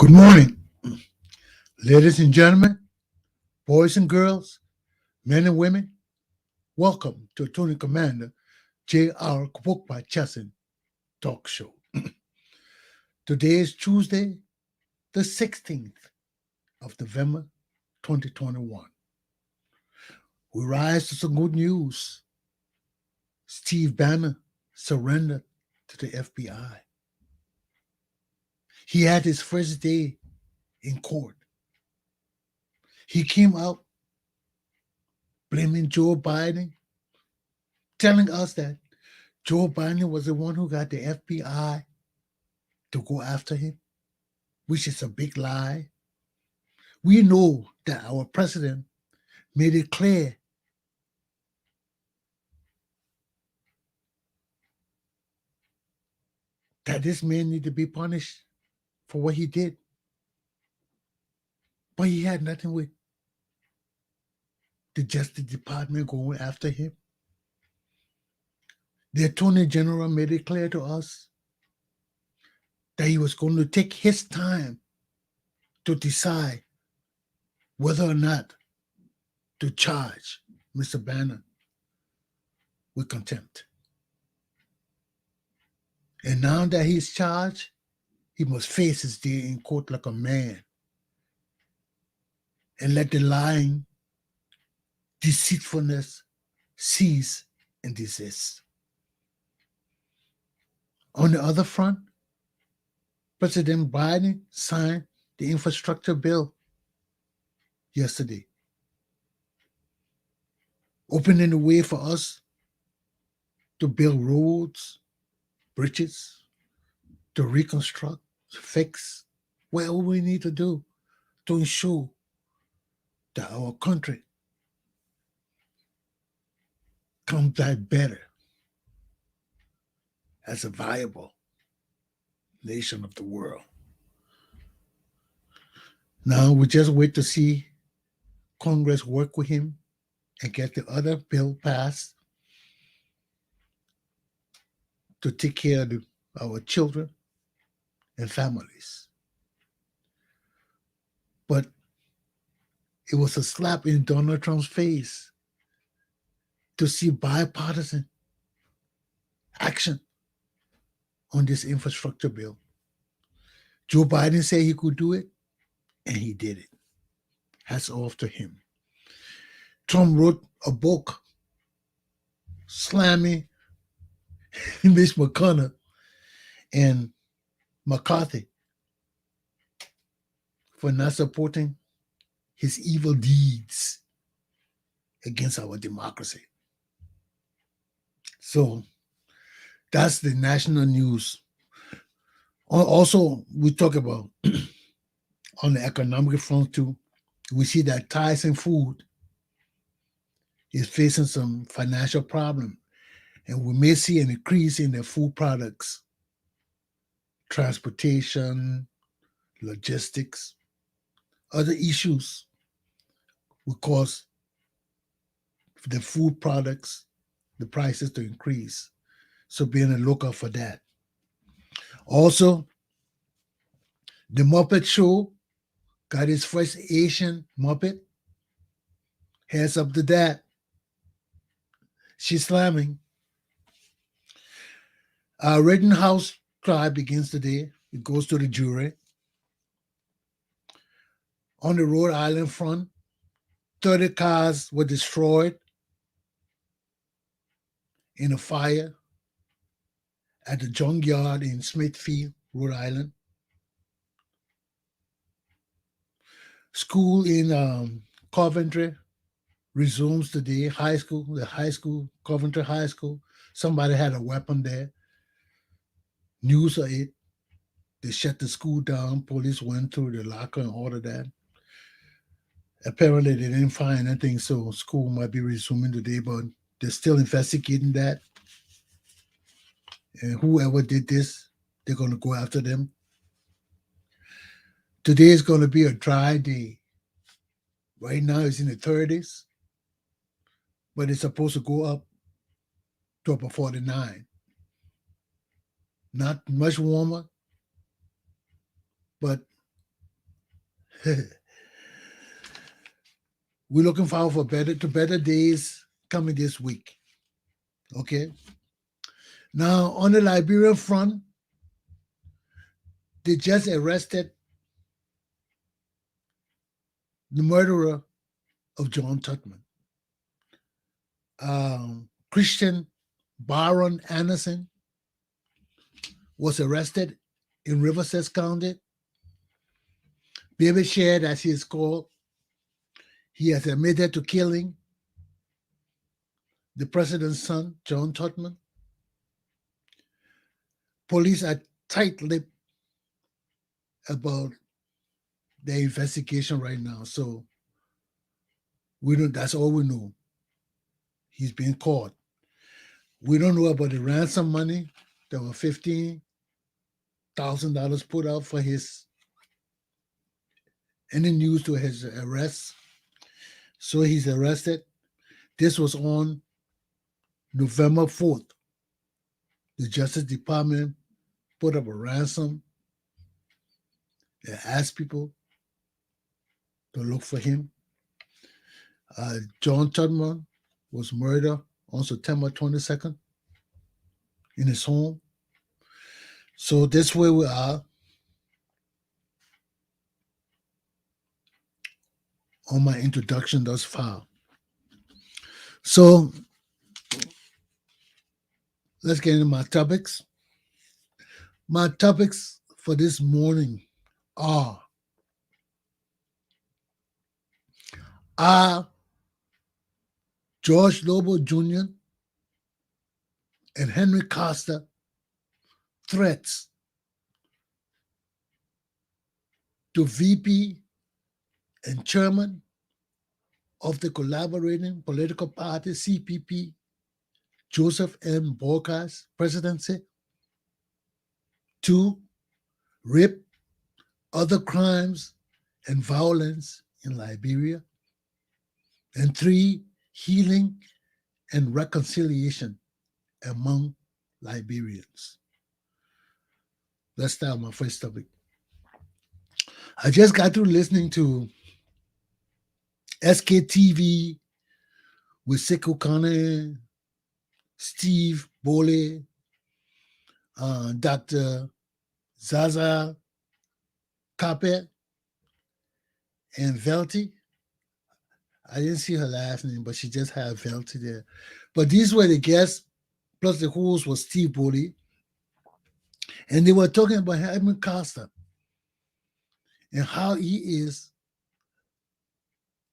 Good morning, ladies and gentlemen, boys and girls, men and women. Welcome to Attorney Commander Galpohkpa Chesson Talk Show. Today is Tuesday, the 16th of November, 2021. We rise to some good news. Steve Banner surrendered to the FBI. He had his first day in court. He came out blaming Joe Biden, telling us that Joe Biden was the one who got the FBI to go after him, which is a big lie. We know that our president made it clear that this man needed to be punished for what he did. But he had nothing with the Justice Department going after him. The Attorney General made it clear to us that he was going to take his time to decide whether or not to charge Mr. Bannon with contempt. And now that he's charged, he must face his day in court like a man and let the lying, deceitfulness cease and desist. On the other front, President Biden signed the infrastructure bill yesterday, opening the way for us to build roads, bridges, to reconstruct, fix whatever we need to do to ensure that our country comes back better as a viable nation of the world. Now we just wait to see Congress work with him and get the other bill passed to take care of our children and families. But it was a slap in Donald Trump's face to see bipartisan action on this infrastructure bill. Joe Biden said he could do it, and he did it. Hats off to him. Trump wrote a book slamming Mitch McConnell and McCarthy for not supporting his evil deeds against our democracy. So that's the national news. Also, we talk about on the economic front too. We see that Tyson Food is facing some financial problem, and we may see an increase in their food products, transportation, logistics, other issues will cause the food products, the prices to increase. So be on the lookout for that. Also, the Muppet Show got its first Asian Muppet. Heads up to that. She's slamming. Our Rittenhouse trial begins today. It goes to the jury. On the Rhode Island front, 30 cars were destroyed in a fire at the junkyard in Smithfield, Rhode Island. School in Coventry resumes today. The high school, Coventry High School. Somebody had a weapon there. News of it. They shut the school down. Police went through the locker and ordered that. Apparently, they didn't find anything, so school might be resuming today, but they're still investigating that. And whoever did this, they're going to go after them. Today is going to be a dry day. Right now, it's in the 30s, but it's supposed to go up to about 49. Not much warmer, but we're looking forward for better days coming this week. Okay. Now, on the Liberian front, they just arrested the murderer of John Tutman. Christian Baron Anderson was arrested in Riverside County. Baby Shed, as he is called, he has admitted to killing the president's son, John Tubman. Police are tight-lipped about the investigation right now. So we don't. That's all we know. He's been caught. We don't know about the ransom money. There were $15,000 put out for his any news to his arrest. So he's arrested. This was on November 4th. The Justice Department put up a ransom. They asked people to look for him. John Tubman was murdered on September 22nd in his home. So this way we are on my introduction thus far. So let's get into my topics. My topics for this morning are George Lobbo Jr. and Henry Costa threats to VP and chairman of the collaborating political party CPP, Joseph M. Boakai's presidency. 2, rape, other crimes, and violence in Liberia. And 3, healing and reconciliation among Liberians. Let's start my first topic. I just got through listening to SKTV with Sekou Kane, Steve Bole, Dr. Zaza Kape, and Velti. I didn't see her last name, but she just had Velti there. But these were the guests, plus the host was Steve Bole. And they were talking about Henry Costa and how he is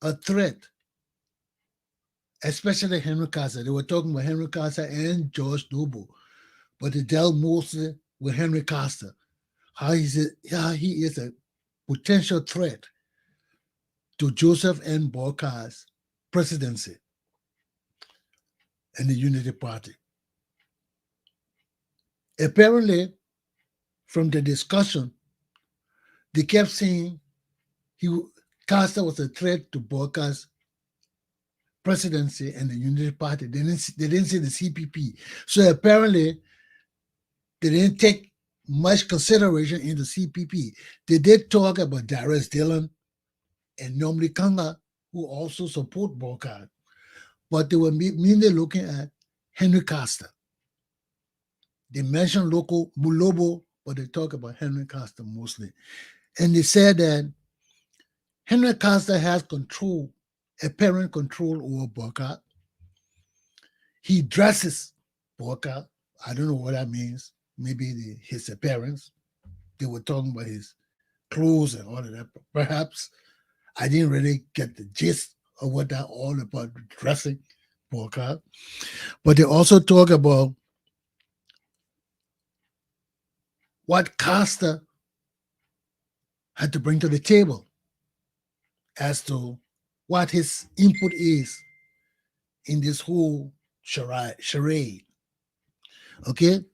a threat, especially Henry Costa. They were talking about Henry Costa and George Lobbo, but they dealt mostly with Henry Costa, how he is a potential threat to Joseph N. Boakai's presidency and the Unity Party. Apparently, from the discussion, they kept saying Costa was a threat to Boakai's presidency and the Unity Party. They didn't say the CPP. So apparently, they didn't take much consideration in the CPP. They did talk about Darius Dillon and Nomli Kanga, who also support Boakai. But they were mainly looking at Henry Costa. They mentioned local Mulobo, but they talk about Henry Costa mostly. And they said that Henry Costa has control, apparent control over Boakai. He dresses Boakai. I don't know what that means. Maybe his appearance. They were talking about his clothes and all of that. Perhaps I didn't really get the gist of what that all about dressing Boakai. But they also talk about what Costa had to bring to the table as to what his input is in this whole charade. Okay?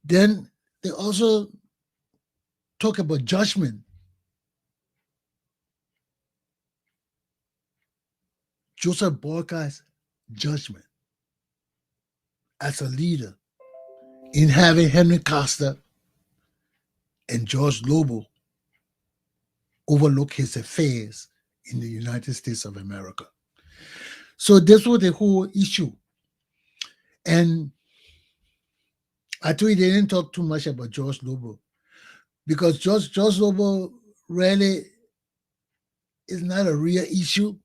Then they also talk about judgment. Joseph Boakai's judgment as a leader in having Henry Costa and George Lobbo overlook his affairs in the United States of America. So this was the whole issue. And I told you they didn't talk too much about George Lobbo because George Lobbo really is not a real issue.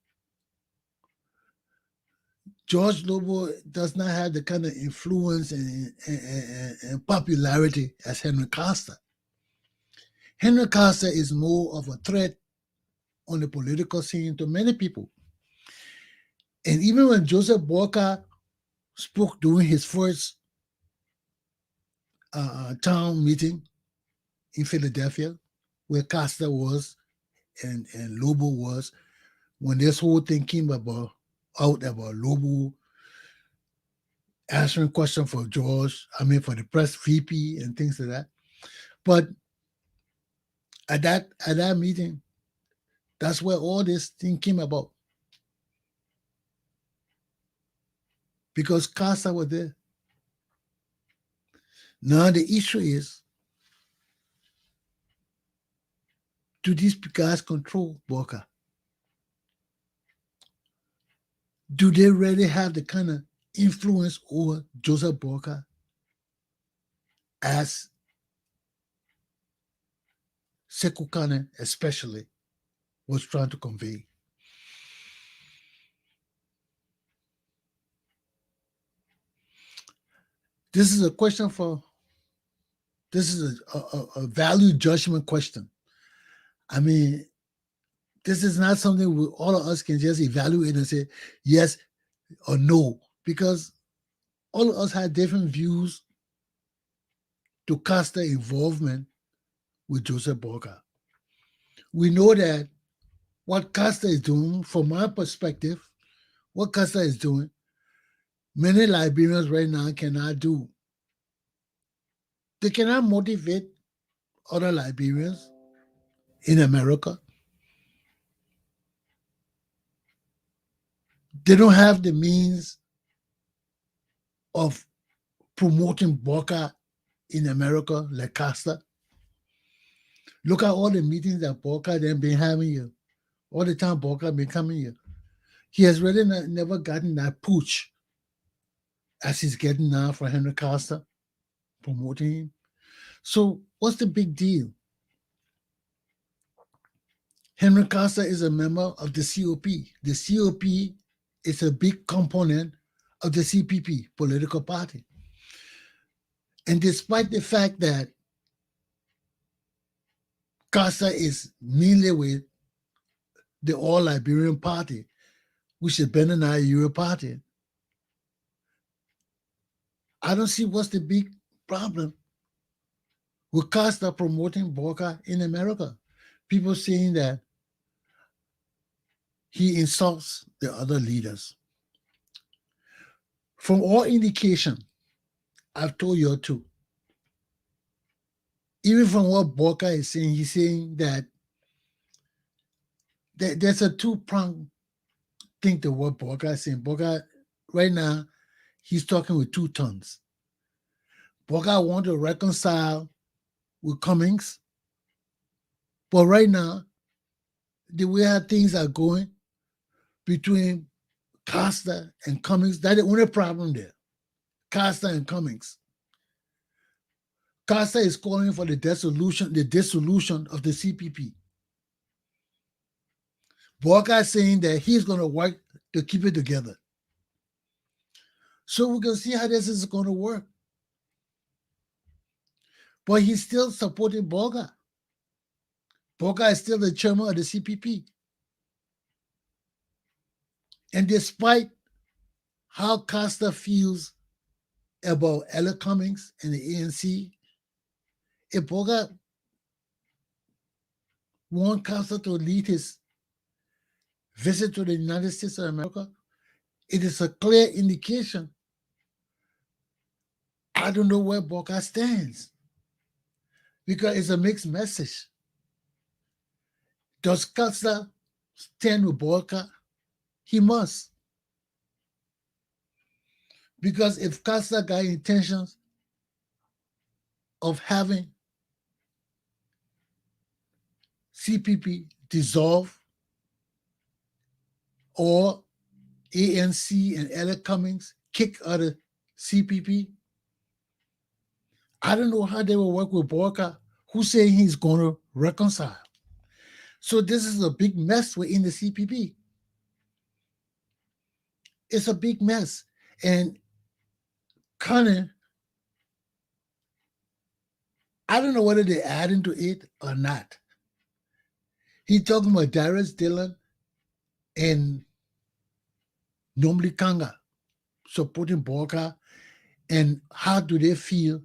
George Lobbo does not have the kind of influence and popularity as Henry Costa. Henry Costa is more of a threat on the political scene to many people. And even when Joseph Boakai spoke during his first town meeting in Philadelphia, where Costa was and Lobo was, when this whole thing came about Lobo answering questions for for the press VP and things like that. But at that meeting, that's where all this thing came about. Because Costa was there. Now the issue is, do these guys control Boakai? Do they really have the kind of influence over Joseph Boakai as Sekou Kane especially was trying to convey? This is a question this is a value judgment question. I mean, this is not something all of us can just evaluate and say yes or no, because all of us have different views to Costa involvement with Joseph Boakai. We know that what Costa is doing, from my perspective, what Costa is doing, many Liberians right now cannot do. They cannot motivate other Liberians in America. They don't have the means of promoting Boakai in America like Costa. Look at all the meetings that Boakai then been having here. All the time Boakai been coming here. He has really never gotten that push as he's getting now for Henry Costa, promoting him. So what's the big deal? Henry Costa is a member of the COP. The COP is a big component of the CPP, political party. And despite the fact that Costa is mainly with the All Liberian Party, which is Ben and I Euro Party, I don't see what's the big problem with Costa promoting Boakai in America. People saying that he insults the other leaders. From all indication, I've told you too, even from what Boakai is saying, he's saying that there's a two-pronged thing to what Boakai is saying. Boakai, right now, he's talking with two tongues. Boakai wants to reconcile with Cummings, but right now, the way how things are going between Costa and Cummings, that's the only problem there. Costa and Cummings. Costa is calling for the dissolution of the CPP. Boakai is saying that he's going to work to keep it together. So we can see how this is going to work. But he's still supporting Boakai. Boakai is still the chairman of the CPP. And despite how Costa feels about Ella Cummings and the ANC, if Boakai wants Costa to lead his visit to the United States of America, it is a clear indication. I don't know where Boakai stands, because it's a mixed message. Does Costa stand with Boakai? He must. Because if Costa got intentions of having CPP dissolve, or ANC and Ella Cummings kick out of CPP, I don't know how they will work with Boakai, who's saying he's going to reconcile. So this is a big mess within the CPP. It's a big mess. And Connor, I don't know whether they're adding to it or not. He talking about Darius Dillon and Nomli Kanga supporting Boakai, and how do they feel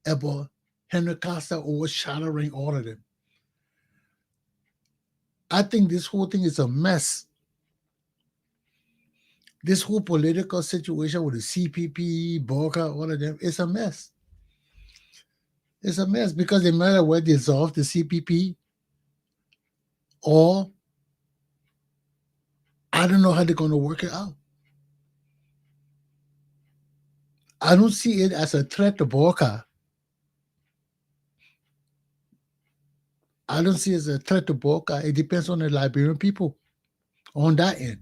about Henry Costa overshadowing all of them. I think this whole thing is a mess. This whole political situation with the CPP, Boakai, all of them, it's a mess. It's a mess because they might as well dissolve the CPP, or I don't know how they're going to work it out. I don't see it as a threat to Boakai. I don't see it as a threat to Boakai. It depends on the Liberian people on that end.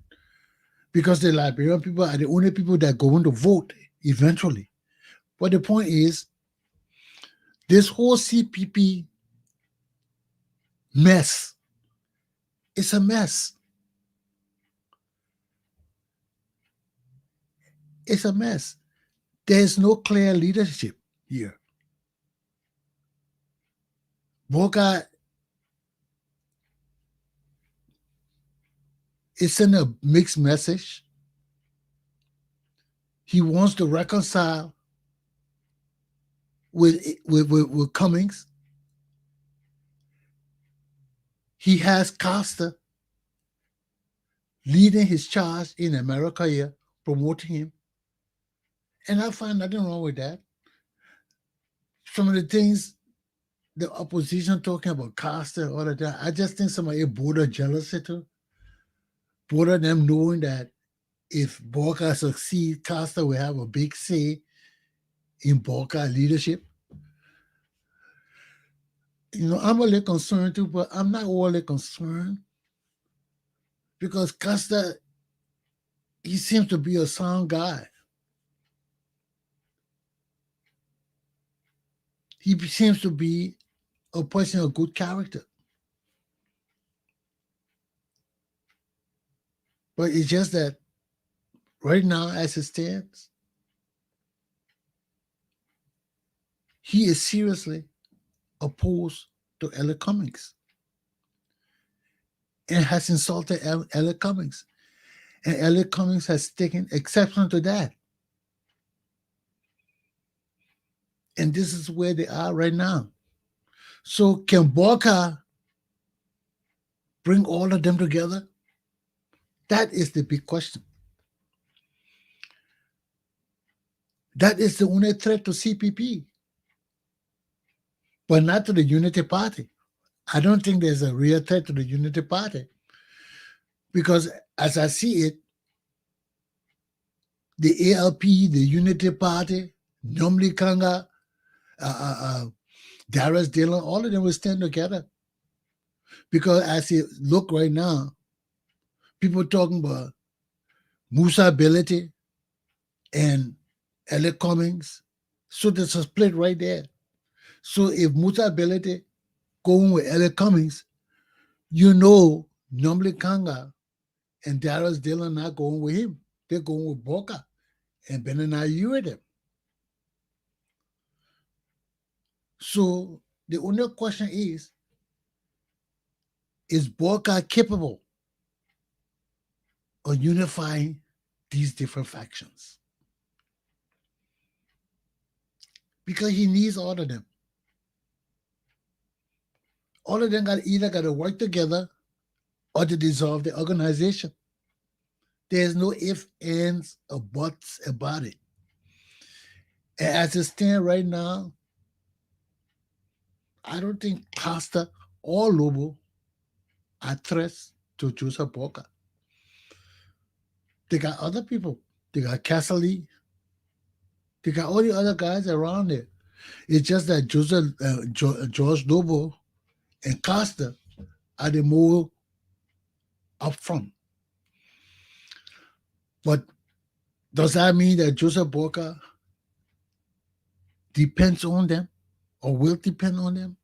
Because the Liberian people are the only people that are going to vote eventually. But the point is, this whole CPP mess, it's a mess. It's a mess. There's no clear leadership here. Boakai is sending a mixed message. He wants to reconcile with Cummings. He has Costa leading his charge in America here, promoting him. And I find nothing wrong with that. Some of the things the opposition talking about Costa, all of that, I just think some of it border jealousy too. Border them knowing that if Boakai succeeds, Costa will have a big say in Boakai leadership. I'm a little concerned too, but I'm not overly concerned because Costa, he seems to be a sound guy. He seems to be a person of good character. But it's just that right now, as it stands, he is seriously opposed to Elliot Cummings and has insulted Elliot Cummings. And Elliot Cummings has taken exception to that. And this is where they are right now. So can Boakai bring all of them together? That is the big question. That is the only threat to CPP, but not to the Unity Party. I don't think there's a real threat to the Unity Party because as I see it, the ALP, the Unity Party, Nomli Kanga, Darius Dillon, all of them will stand together. Because as it look right now, people talking about Musa Ability and Elliot Cummings. So there's a split right there. So if Musa Ability going with Elliot Cummings, Nomli Kanga and Darius Dillon not going with him. They're going with Boakai and Benanayu with them. So the only question is Boakai capable of unifying these different factions? Because he needs all of them. All of them either got to work together or to dissolve the organization. There's no ifs, ands, or buts about it. And as it stands right now, I don't think Costa or Lobbo are threats to Joseph Boakai. They got other people. They got Cassidy. They got all the other guys around there. It's just that George Lobbo and Costa are the more upfront. But does that mean that Joseph Boakai depends on them or will depend on them?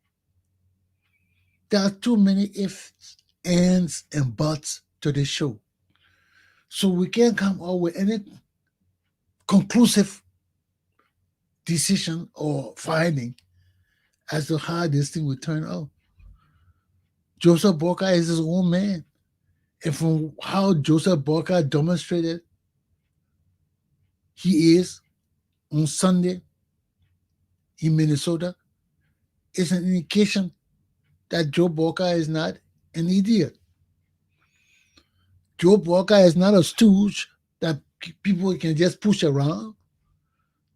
There are too many ifs, ands, and buts to this show. So we can't come up with any conclusive decision or finding as to how this thing would turn out. Joseph Boakai is his own man. And from how Joseph Boakai demonstrated he is on Sunday in Minnesota, it's an indication that Joe Boakai is not an idiot. Joe Boakai is not a stooge that people can just push around.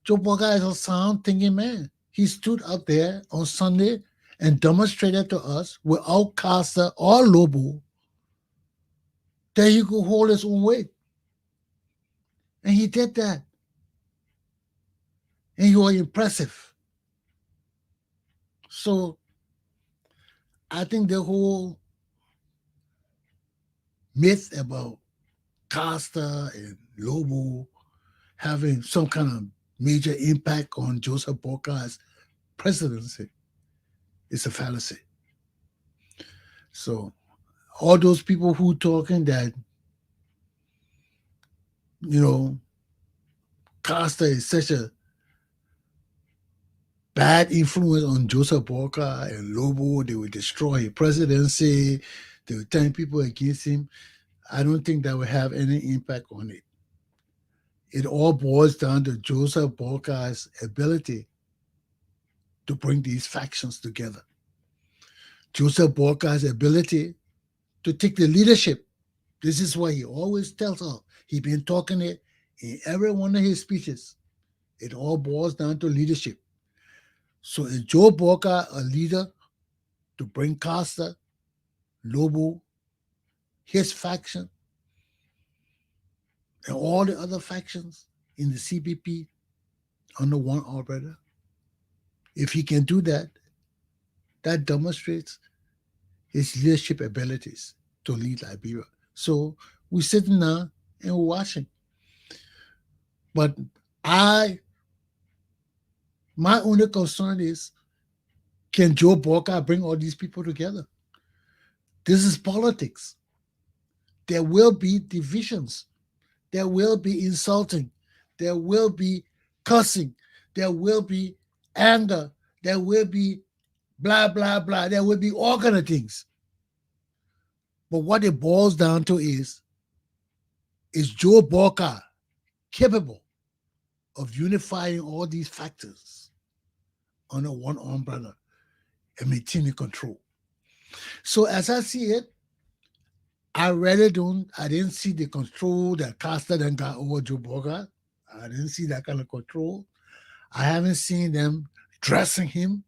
Joe Boakai is a sound thinking man. He stood up there on Sunday and demonstrated to us without Costa or Lobbo that he could hold his own weight. And he did that. And he was impressive. So I think the whole myth about Costa and Lobbo having some kind of major impact on Joseph Boakai's presidency is a fallacy. So all those people who talking that, you know, Costa is such a bad influence on Joseph Boakai and Lobbo, they will destroy his presidency, they will turn people against him. I don't think that will have any impact on it. It all boils down to Joseph Boakai's ability to bring these factions together. Joseph Boakai's ability to take the leadership. This is what he always tells us. He's been talking it in every one of his speeches. It all boils down to leadership. So is Joe Boakai a leader to bring Costa, Lobbo, his faction, and all the other factions in the CPP under one umbrella? If he can do that, that demonstrates his leadership abilities to lead Liberia. So we're sitting now and we're watching. But my only concern is, can Joe Boakai bring all these people together? This is politics. There will be divisions. There will be insulting. There will be cussing. There will be anger. There will be blah, blah, blah. There will be all kind of things. But what it boils down to is Joe Boakai capable of unifying all these factors under one umbrella and maintaining control? So as I see it, I didn't see the control that Costa then got over Joe Boakai. I didn't see that kind of control. I haven't seen them dressing him,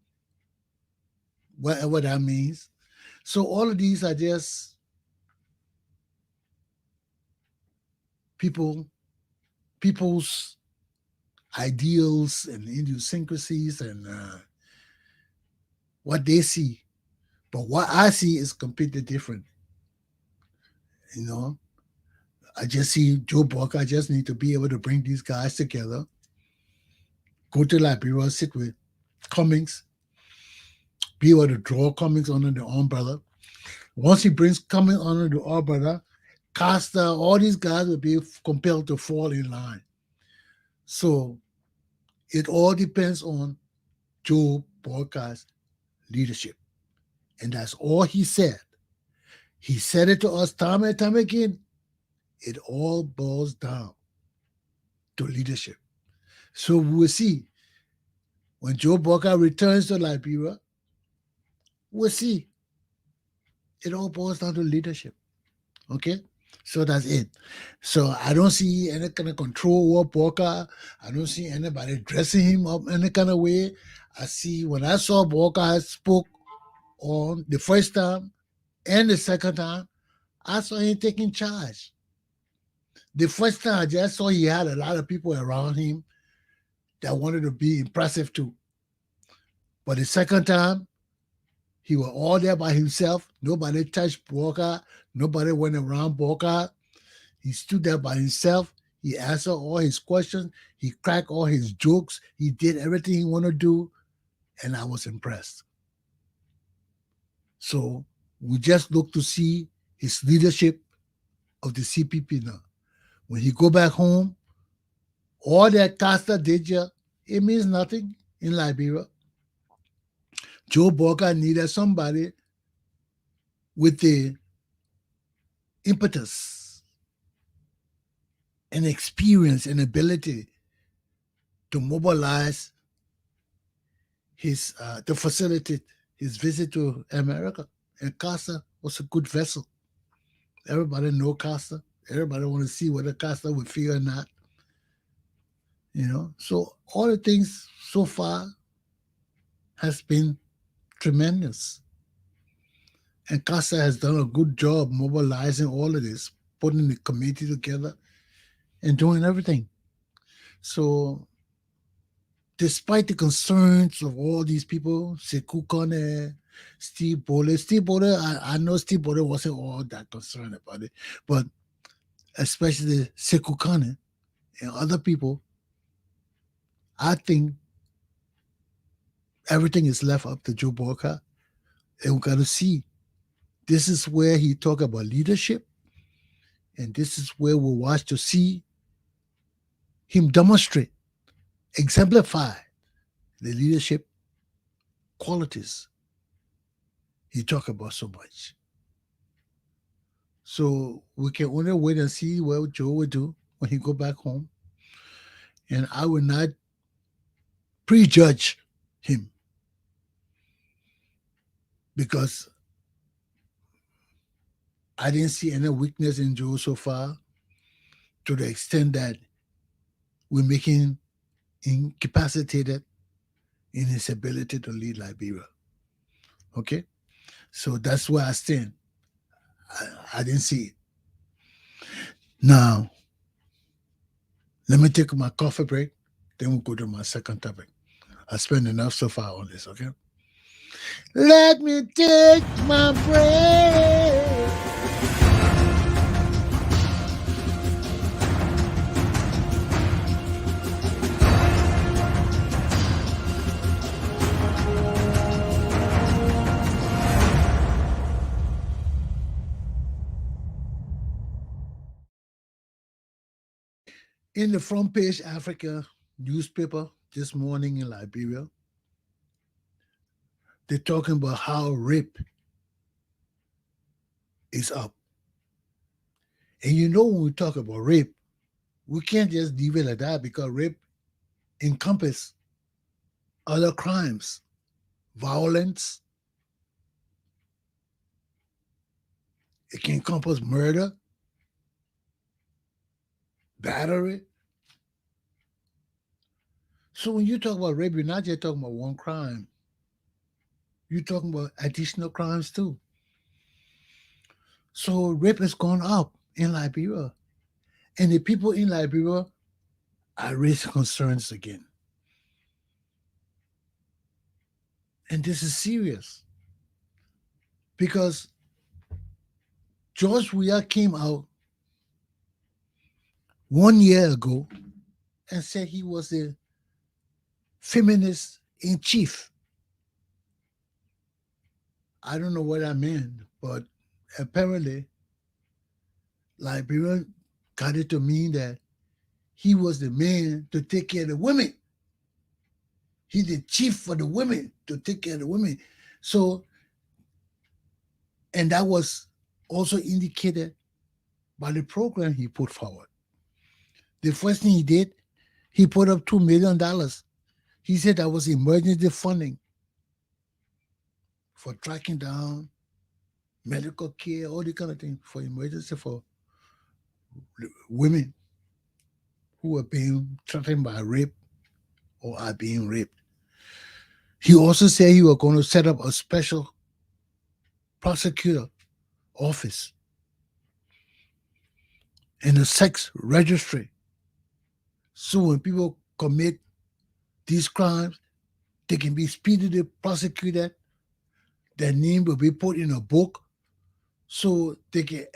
whatever that means. So all of these are just people's ideals and idiosyncrasies and what they see. But what I see is completely different. You know, I just see Joe Boakai just need to be able to bring these guys together, go to Liberia, sit with Cummings, be able to draw Cummings under the umbrella. Once he brings Cummings under the umbrella, Costa, all these guys will be compelled to fall in line. So it all depends on Joe Boakai's leadership. And that's all he said. He said it to us time and time again. It all boils down to leadership. So we'll see. When Joe Boakai returns to Liberia, we'll see. It all boils down to leadership. Okay? So that's it. So I don't see any kind of control over Boakai. I don't see anybody dressing him up any kind of way. I see when I saw Boakai spoke on the first time and the second time, I saw him taking charge. The first time I just saw he had a lot of people around him that wanted to be impressive too. But the second time, he was all there by himself. Nobody touched Boakai. Nobody went around Boakai. He stood there by himself. He answered all his questions. He cracked all his jokes. He did everything he wanted to do. And I was impressed. So we just look to see his leadership of the CPP now. When he go back home, all that Costa did here, it means nothing in Liberia. Joe Boakai needed somebody with the impetus and experience and ability to mobilize his to facilitate his visit to America. And Costa was a good vessel. Everybody know Costa. Everybody want to see whether Costa would feel or not. So all the things so far has been tremendous. And Costa has done a good job mobilizing all of this, putting the committee together and doing everything. So despite the concerns of all these people, Sekou Kone, Steve Bole, I know Steve Bole wasn't all that concerned about it, but especially Sekou Kone and other people, I think everything is left up to Joe Boakai, and we got to see. This is where he talk about leadership, and this is where we watch to see him demonstrate, exemplify the leadership qualities he talk about so much. So we can only wait and see what Joe will do when he go back home. And I will not prejudge him because I didn't see any weakness in Joe so far to the extent that we make him incapacitated in his ability to lead Liberia. Okay? So that's where I stand. I didn't see it. Now, let me take my coffee break, then we'll go to my second topic. I spent enough so far on this, okay? Let me take my break. In the front page Africa newspaper this morning in Liberia, they're talking about how rape is up. And when we talk about rape, we can't just leave it like that because rape encompasses other crimes, violence. It can encompass murder, battery. So when you talk about rape, you're not just talking about one crime. You're talking about additional crimes too. So rape has gone up in Liberia. And the people in Liberia are raising concerns again. And this is serious. Because George Weah came out 1 year ago and said he was the feminist in chief. I don't know what that meant, but apparently Liberia got it to mean that he was the man to take care of the women. He's the chief for the women, to take care of the women. So, and that was also indicated by the program he put forward. The first thing he did, he put up $2 million. He said that was emergency funding for tracking down medical care, all the kind of things for emergency for women who are being threatened by rape or are being raped. He also said he was going to set up a special prosecutor office and a sex registry. So when people commit these crimes, they can be speedily prosecuted. Their name will be put in a book, so they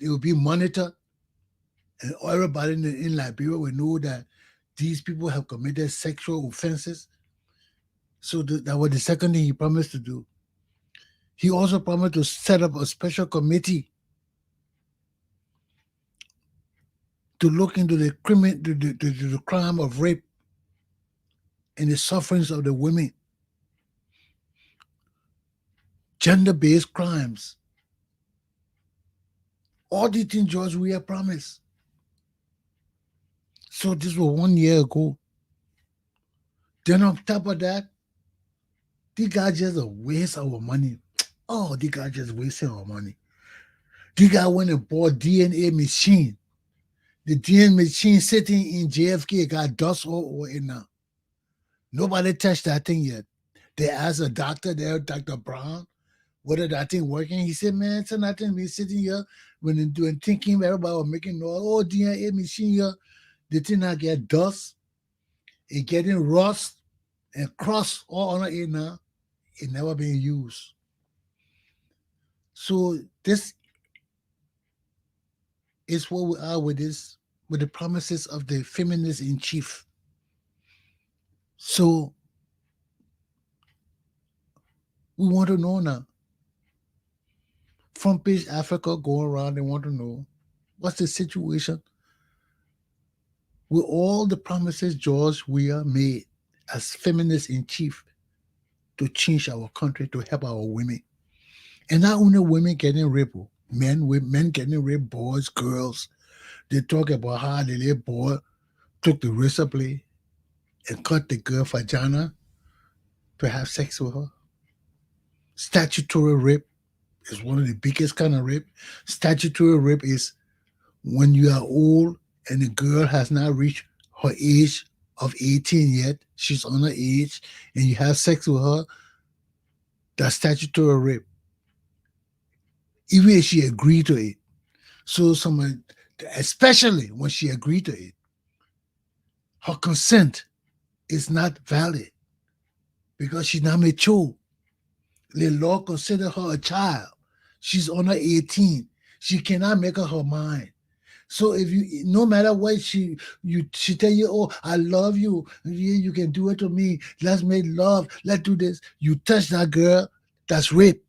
will be monitored, and everybody in Liberia will know that these people have committed sexual offenses. So that was the second thing he promised to do. He also promised to set up a special committee to look into the crime of rape and the sufferings of the women, gender-based crimes. All these things George Weah promised. So this was 1 year ago. Then on top of that, these guys just a waste our money. Oh, these guys just wasting our money. These guys went and bought DNA machine. The DNA machine sitting in JFK got dust all over it now. Nobody touched that thing yet. They asked a doctor there, Dr. Brown, whether that thing working. He said, man, it's nothing. We sitting here when doing thinking, everybody was making noise. Oh, DNA machine here. The thing not get dust. It getting rust and crust all on it now. It never been used. So this is what we are with this, with the promises of the feminists in chief. So we want to know now. Front page Africa go around, they want to know what's the situation with all the promises George Weah made as feminists in chief to change our country, to help our women. And not only women getting raped, men getting raped, boys, girls. They talk about how the little boy took the razor blade and cut the girl vagina to have sex with her. Statutory rape is one of the biggest kind of rape. Statutory rape is when you are old and the girl has not reached her age of 18 yet, she's underage, and you have sex with her, that's statutory rape. Even if she agreed to it. So someone, especially when she agreed to it, her consent is not valid because she's not mature. The law considers her a child. She's under 18. She cannot make up her mind. So if you, no matter what she tell you, oh, I love you, yeah, you can do it to me. Let's make love. Let's do this. You touch that girl, that's rape.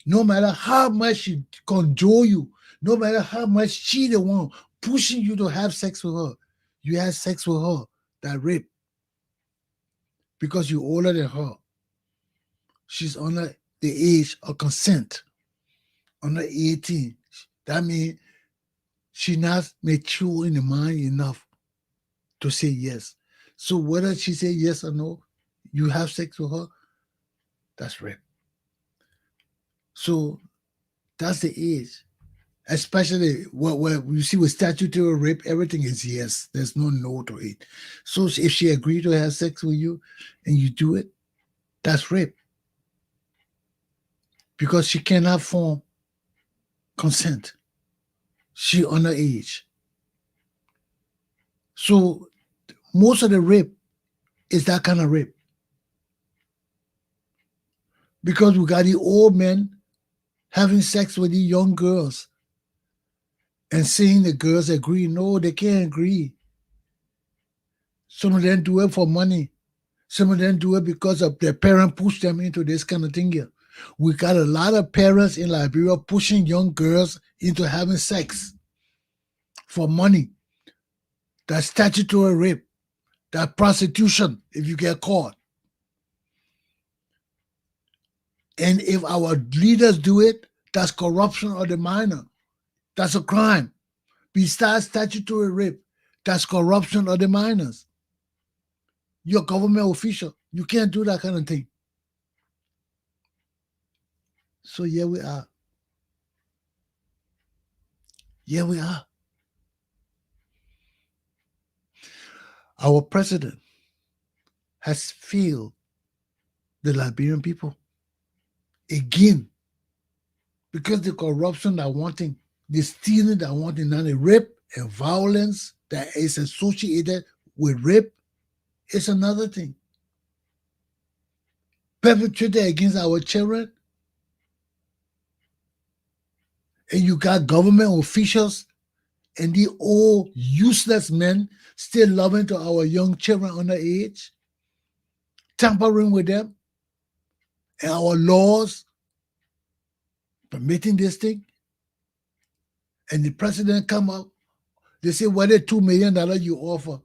No matter how much she conjure you, no matter how much she the one pushing you to have sex with her, you have sex with her, that rape. Because you're older than her. She's under the age of consent, under 18. That means she's not mature in the mind enough to say yes. So whether she say yes or no, you have sex with her, that's rape. So that's the age. Especially what you see with statutory rape, everything is yes. There's no to it. So if she agreed to have sex with you and you do it, that's rape. Because she cannot form consent. She underage. So most of the rape is that kind of rape. Because we got the old men having sex with the young girls and seeing the girls agree. No, they can't agree. Some of them do it for money. Some of them do it because of their parent pushed them into this kind of thing here. We got a lot of parents in Liberia pushing young girls into having sex for money. That's statutory rape. That's prostitution if you get caught. And if our leaders do it, that's corruption of the minor. That's a crime. Besides statutory rape, that's corruption of the minors. You're a government official. You can't do that kind of thing. So here we are. Here we are. Our president has failed the Liberian people again because the corruption they're wanting, the stealing they're wanting, and the rape and violence that is associated with rape is another thing. Perpetrated against our children, and you got government officials and the old useless men still loving to our young children underage, tampering with them, and our laws permitting this thing. And the president come up They say, what the $2 million you offer?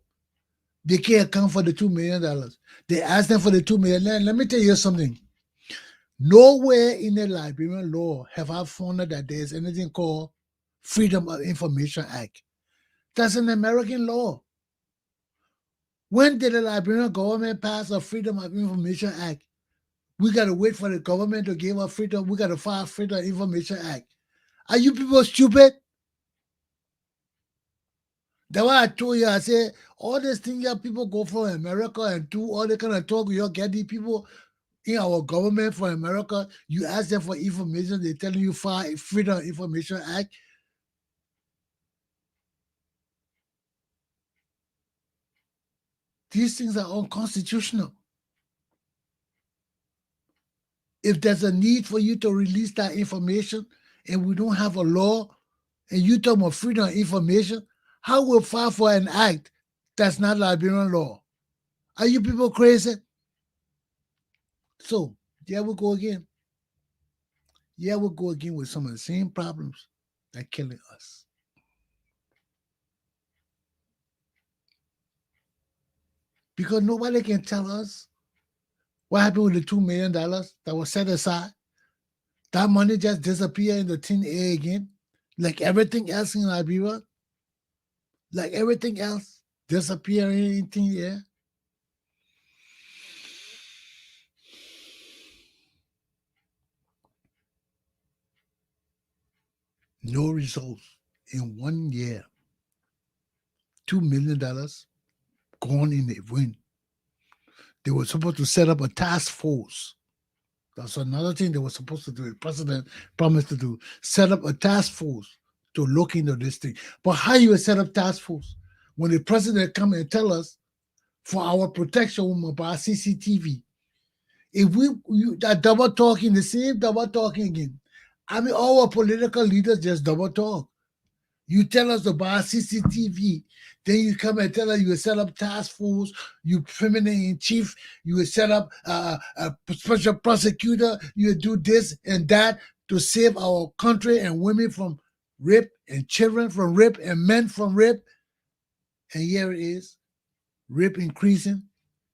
They can't account for the $2 million. They ask them for the $2 million. Let me tell you something. Nowhere in the Liberian law have I found that there's anything called Freedom of Information Act. That's an American law. When did the Liberian government pass a Freedom of Information Act? We got to wait for the government to give us freedom. We got to file Freedom of Information Act. Are you people stupid? That's why I told you, I said, all these things that people go from America and do all the kind of talk, you get these people in our government from America, you ask them for information, they telling you file Freedom of Information Act. These things are unconstitutional. If there's a need for you to release that information and we don't have a law and you talk about freedom of information, how will file for an act that's not Liberian law? Are you people crazy? So, there we go again. Yeah, we'll go again with some of the same problems that are killing us. Because nobody can tell us what happened with the $2 million that was set aside. That money just disappeared in the thin air again, like everything else in Liberia. Like everything else disappearing in thin air. No results in 1 year. $2 million gone in the wind. They were supposed to set up a task force. That's another thing they were supposed to do. The president promised to do. Set up a task force to look into this thing. But how you set up task force? When the president come and tell us for our protection about CCTV, if we that double talking, the same double talking again. I mean, our political leaders just double talk. You tell us about CCTV, then you come and tell us you will set up task force, you permanent in chief, you will set up a special prosecutor, you will do this and that to save our country and women from rape and children from rape and men from rape. And here it is, rape increasing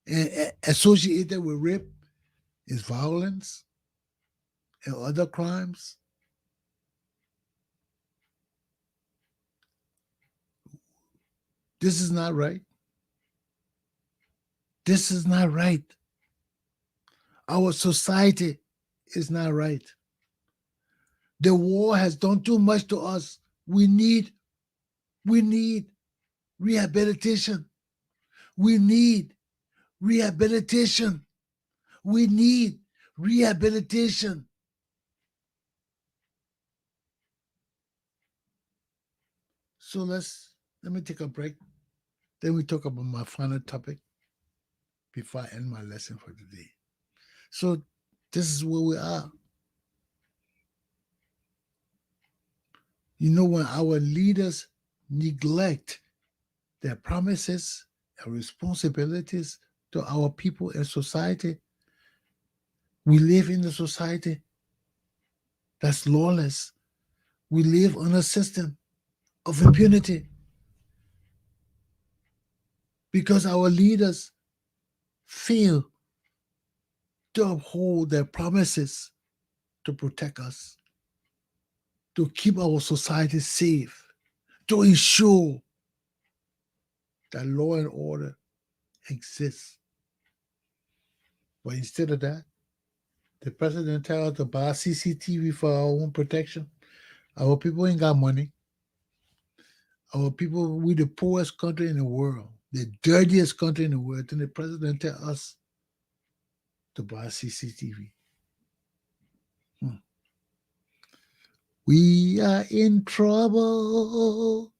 and associated with rape is violence and other crimes. This is not right. This is not right. Our society is not right. The war has done too much to us. We need rehabilitation. We need rehabilitation. We need rehabilitation. So let me take a break. Then we talk about my final topic before I end my lesson for today. So this is where we are. You know, when our leaders neglect their promises and responsibilities to our people and society, we live in a society that's lawless. We live on a system of impunity because our leaders fail to uphold their promises to protect us, to keep our society safe, to ensure that law and order exists. But instead of that, the president tells us to buy CCTV for our own protection. Our people ain't got money. Our people, we the poorest country in the world, the dirtiest country in the world. Then the president tells us to buy CCTV. We are in trouble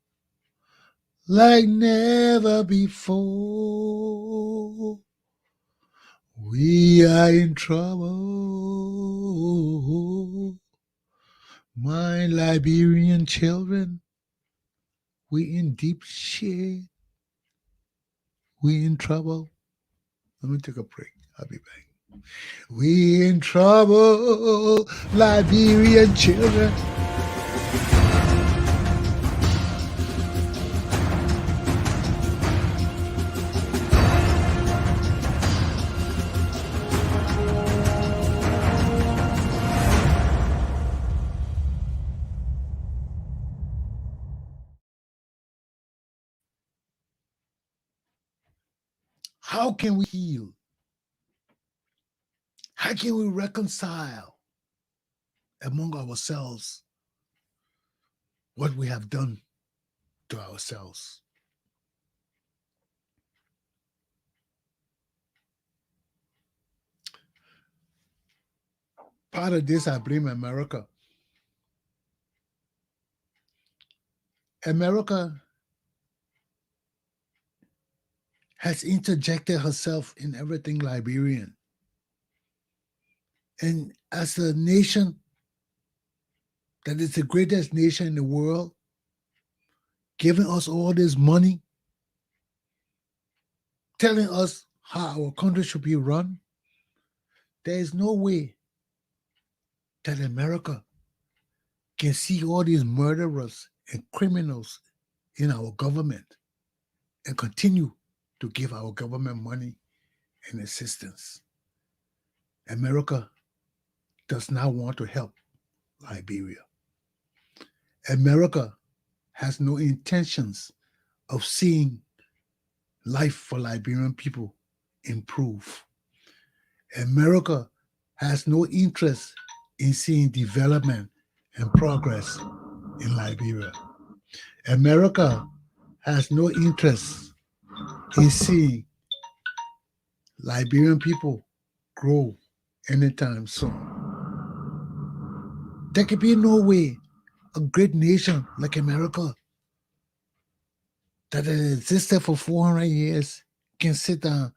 like never before. We are in trouble, my Liberian children. We in deep shit. We in trouble. Let me take a break. I'll be back. We in trouble, Liberian children. How can we heal? How can we reconcile among ourselves what we have done to ourselves? Part of this, I blame America. America has interjected herself in everything Liberian. And as a nation that is the greatest nation in the world, giving us all this money, telling us how our country should be run, there is no way that America can see all these murderers and criminals in our government and continue to give our government money and assistance. America does not want to help Liberia. America has no intentions of seeing life for Liberian people improve. America has no interest in seeing development and progress in Liberia. America has no interest in seeing Liberian people grow anytime soon. There can be no way a great nation like America that has existed for 400 years can sit down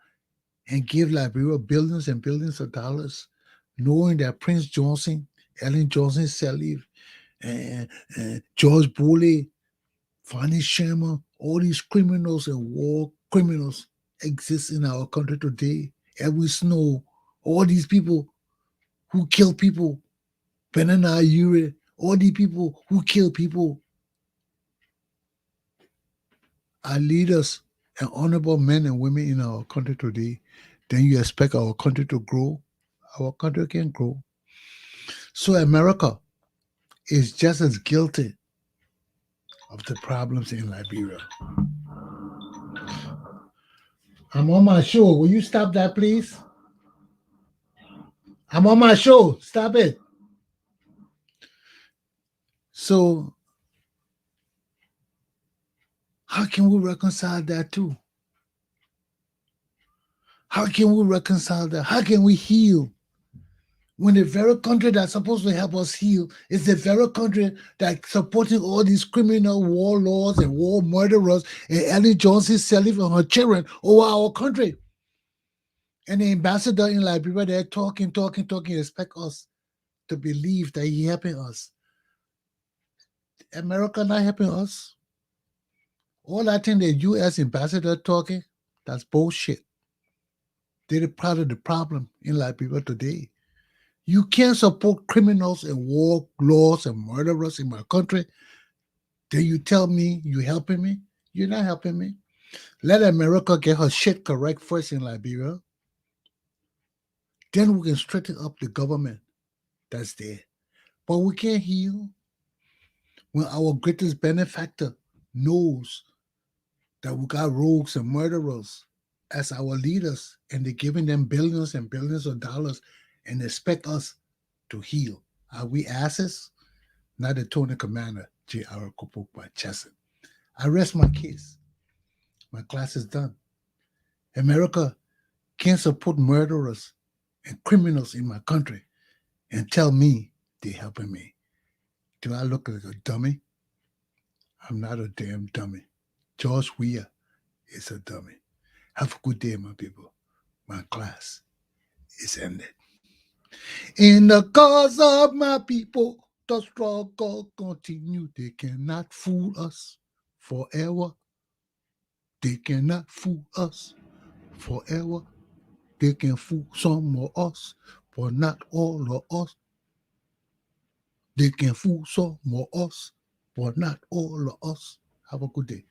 and give Liberia billions and billions of dollars, knowing that Prince Johnson, Ellen Johnson Sirleaf, and George Bulley, Fanny Sherman, all these criminals and war criminals exist in our country today. And we know all these people who kill people, Benana Ure, all these people who kill people are leaders and honorable men and women in our country today. Then you expect our country to grow. Our country can grow. So America is just as guilty of the problems in Liberia. I'm on my show. Will you stop that, please? I'm on my show. Stop it. So, how can we reconcile that too? How can we reconcile that? How can we heal when the very country that's supposed to help us heal is the very country that's supporting all these criminal warlords and war murderers and Ellen Johnson Sirleaf and her children over our country? And the ambassador in Liberia, they're talking, expect us to believe that he helping us. America not helping us. All I think the U.S. ambassador talking, that's bullshit. They're part of the problem in Liberia today. You can't support criminals and war lords and murderers in my country. Then you tell me you helping me? You're not helping me. Let America get her shit correct first in Liberia. Then we can straighten up the government that's there. But we can't heal when our greatest benefactor knows that we got rogues and murderers as our leaders and they're giving them billions and billions of dollars and expect us to heal. Are we asses? Not the Tony Commander, Galpohkpa Chesson. I rest my case. My class is done. America can't support murderers and criminals in my country and tell me they're helping me. Do I look like a dummy? I'm not a damn dummy. George Weah is a dummy. Have a good day, my people. My class is ended. In the cause of my people, the struggle continue. They cannot fool us forever. They cannot fool us forever. They can fool some of us, but not all of us. They can fool some of us, but not all of us. Have a good day.